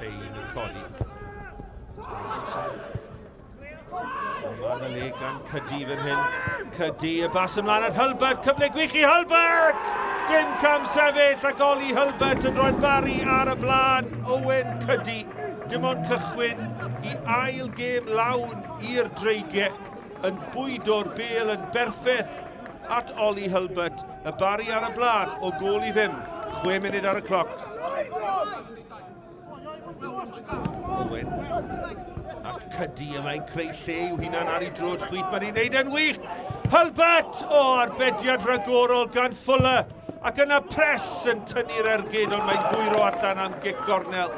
Ein yn codi. Mae'n y le gan Cydi fan hyn. Cydi y bas ymlaen at Hulbert. Cyfle gwych i Hulbert! Dim cam sefyll ac Oli Hulbert yn rhoi'r Barri ar y blaen. Owen Cydi. Dim ond cychwyn i ail gêm lawn i'r dreigiau. Yn bwydo'r bêl yn berffeth at Oli Hulbert. Y Barri ar y blaen o gol i ddim. 6 munud ar y cloc. Owen. At Cydi yma'n creu lle yw hynna'n ar ei drod chwith. Mae'n ei wneud yn wych. Hulbert! O, arbediad ragorol gan Fuller. Ac yna pres yn tynnu'r ergyd, ond mae'n bwyro allan am gic gornel.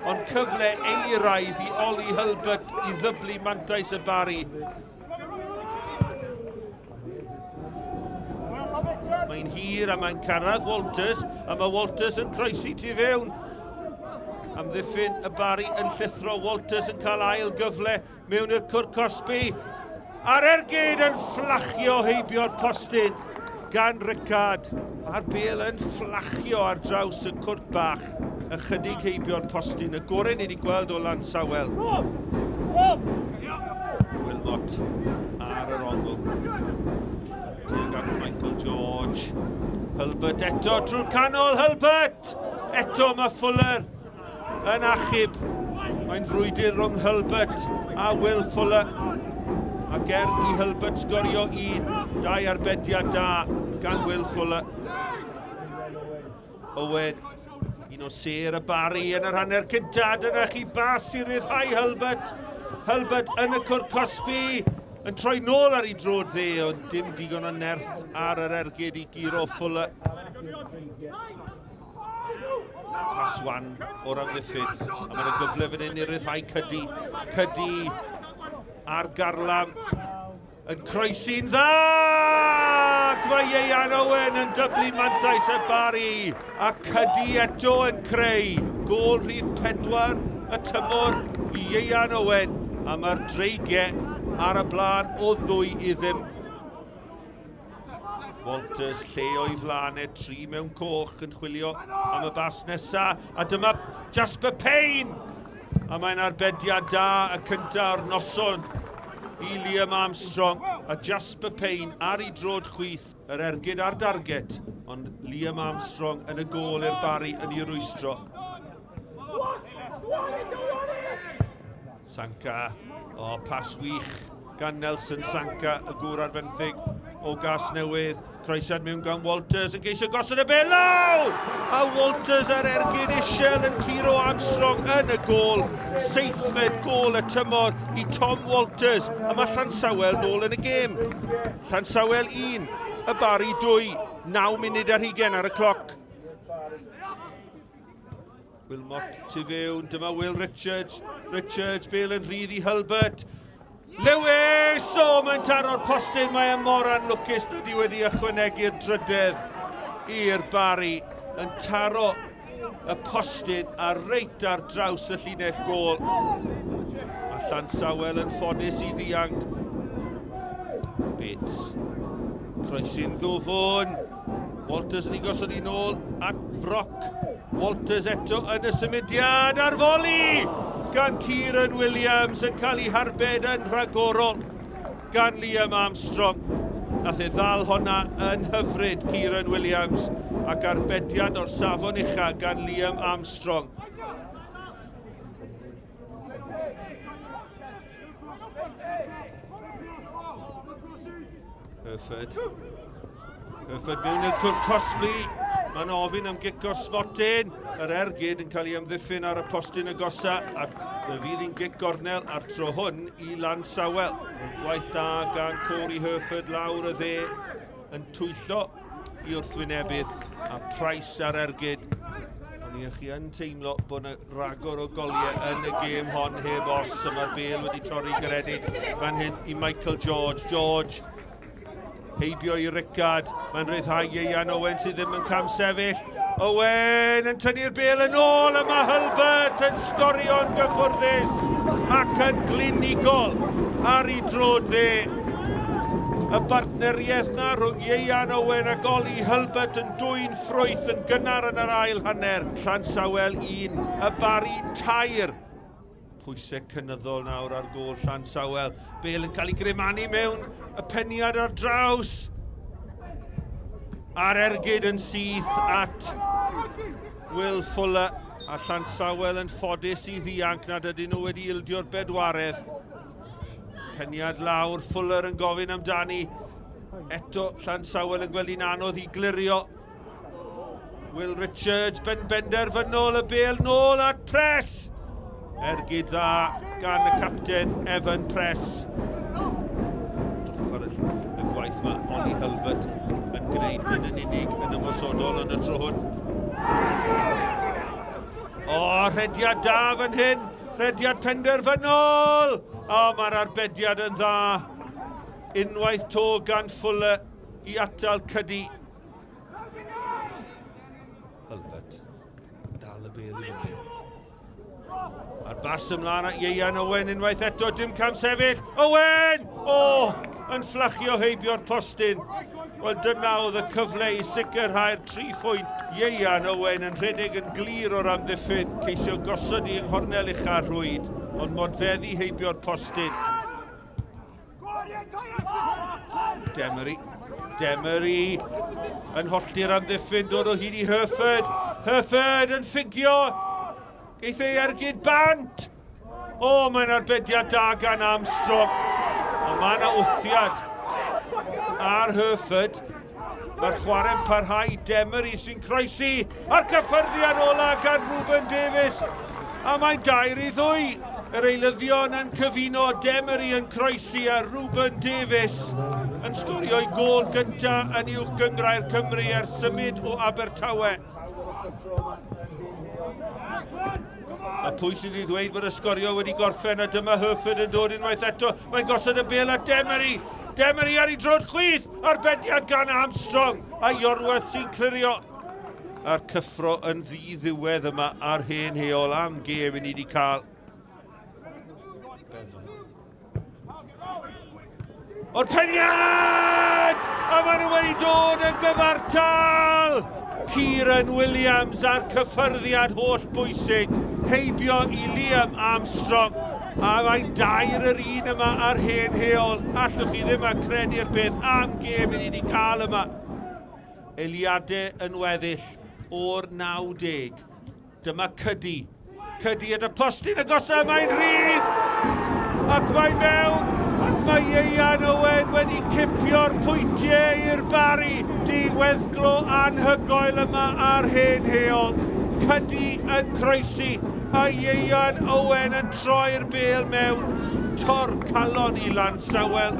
Ond cyfle eiraidd i Oli Hulbert i ddyblu mantais y Barri. Mae'n hir a mae'n cyrraedd Walters, a mae Walters yn croesi tu fewn. Amddiffyn y Barri yn llithro, Walters yn cael ail gyfle mewn i'r cwr Cosby. A'r ergyd yn fflachio heibio'r postyn gan Ricard. A'r bêl yn fflachio ar draws y cwrt bach. Ychydig heibio'r postyn, y gorau ni wedi gweld o Llansawel. Wilmot ar yr ongl. Tuag at Michael George. Hulbert eto drwy'r canol, Hulbert! Eto mae Fuller yn achub. Mae'n frwydr rhwng Hulbert a Will Fuller. Ac i Hulbert sgorio 2 arbediad da gan Will Fuller. Owen, un o ser y Barri yn yr hanner cyntaf. Dyna chi bas i ryddhau Hulbert. Hulbert yn y cwr Cosby yn troi nôl ar ei drod dde, ond dim digon o nerth ar yr ergyd i giro Fuller. Paswan o'r amddiffyn, a mae'n y gyfle fan hyn i ryddhau Cydi. Cydi ar Garlam yn croesi'n dda! Ac mae Ieuan Owen yn dyblu mantais y Barri. A Cydi eto yn creu. Gôl rhif 4 y tymor i Ieuan Owen. A mae'r dreigiau ar y blaen o 2-0. Walters lle o'i flanau, 3 mewn coch yn chwilio am y bas nesa. A dyma Jasper Payne. A mae'n arbediad da y cyntaf o'r noson i Liam Armstrong. A Jasper Payne ar ei drod chwith, yr ergyd ar darget. Ond Liam Armstrong yn y gôl i'r Barri yn ei rwystro. Sanka, o pas wych gan Nelson Sanka, y gŵr ar benthyg o gas newydd. Croesiad mewn gan Walters yn geisio gosod y bel lawr! A Walters ar ergyd isiel yn curo Armstrong yn y gôl. 7th gôl y tymor i Tom Walters. A mae Llansawel nôl yn y gêm. Llansawel 1, y Barri 2. 9 munud ar 20 ar y cloc. Wilmot tu fewn, dyma Will Richards. Richards, bêl yn rhydd i Hulbert. Lewis! O, mae'n taro'r postyn, mae mor anlwcus dydy wedi ychwanegu'r drydedd i'r Barri. Yn taro y postyn a reit ar draws y llinell gôl. A Llansawel yn ffodus i ddianc. Bits. Croesi'n ddwfwn. Walters yn ei gosod i nôl at Brock. Walters eto yn y symudiad ar foli! Gan Kieran Williams yn cael ei harbed yn rhagorol gan Liam Armstrong. Nath e ddal honna yn hyfryd, Kieran Williams, ac arbediad o'r safon ucha gan Liam Armstrong. Hurford mewn i'r cwr Cosby. Mae'n ofyn am gic o'r sbotyn. Yr ergyd yn cael ei amddiffyn ar y postyn agosa. A fydd hi'n gic gornel ar tro hwn i Llansawel. Gwaith da gan Corey Hurford lawr y dde. Yn twyllo i wrthwynebydd. A Price ar ergyd. Ond i chi yn teimlo bod yna ragor o goliau yn y gêm hon heb os. A mae'r bêl wedi torri garedig fan hyn i Michael George. George heibio i Ricard. Mae'n ryddhau Ieuan Owen sydd ddim yn cam sefyll. Owen yn tynnu'r bêl yn ôl, a mae Hulbert yn sgorio'n gyffwrddus ac yn glinigol ar ei drod dde. y bartneriaeth na rhwng Ieuan Owen a goli Hulbert yn dwy'n ffrwyth yn gynnar yn yr ail hanner. Llansawel 1, y Barri 2. Pwysau cynyddol nawr ar gôl Llansawel. Bale yn cael ei grimanu mewn y peniad ar draws. A'r ergyd yn syth at Will Fuller. A Llansawel yn ffodus i ddianc nad ydyn nhw wedi ildio'r bedwaredd. Peniad lawr, Fuller yn gofyn amdani. Eto Llansawel yn gweld hi'n anodd i glirio. Will Richards benderfynol y Bale nôl at Press. Ergyd dda gan y capten Evan Press. Drwch ar y gwaith yma, Ollie Hulbert yn gwneud yn unig yn ymosodol yn y tro hwn. O, rhediad da fan hyn, rhediad penderfynol! O, mae'r arbediad yn dda. Unwaith to gan Fuller i atal Cyddi. Hulbert, dal y Bale i fyny. A'r bas ymlaen at Ieuan Owen unwaith eto, dim cam sefyll. Owen! O, yn fflachio heibio'r postyn. Wel, dyna oedd y cyfle i sicrhau'r 3 phwynt. Ieuan Owen yn rhedeg yn glir o'r amddiffyn, ceisio gosod i nghornel ucha'r rhwyd, ond modfeddi heibio'r postyn. Demery yn hollti'r amddiffyn, dod o hyd i Hurford yn ffigio. Geith ei ergyd bant. O, mae'n arbediad da gan Armstrong. Ond mae yna wthiad ar Hurford. Mae'r chwarae'n parhau, Demery sy'n croesi. A'r cyffyrddiad ola gan Ruben Davies. A mae'n 2-2. Yr eilyddion yn cyfuno, Demery yn croesi a Ruben Davies yn sgorio'i gôl gyntaf yn uwch gyngrau'r Cymru ers symud o Abertawe. A pwy sydd i ddweud bod y sgorio wedi gorffen a dyma Hurford yn dod unwaith eto. Mae'n gosod y Bale at Demery. Demery ar ei drod chwith, arbediad gan Armstrong a Iorwerth sy'n clirio. A'r cyffro yn ddi-ddiwedd yma ar hen heol am gêm i ni wedi cael. O'r peniad! A maen nhw wedi dod yn gyfartal! Kieran Williams a'r cyffyrddiad holl bwysig. Heibio i Liam Armstrong. A mae'n 2-1 yma ar hen heol. Allwch chi ddim yn credu'r peth am gêm i ni wedi cael yma. Eiliadau yn weddill o'r 90. Dyma Cyddi. Cyddi at y postyn agosau, mae'n rhydd! Ac mae mewn! Ac mae Ieuan Owen wedi cipio'r pwyntiau i'r Barri. Diweddglo anhygoel yma ar hen heol. Cyddi yn croesi. A Ieuan Owen yn troi'r Bale mewn. Tor calon i Llansawel.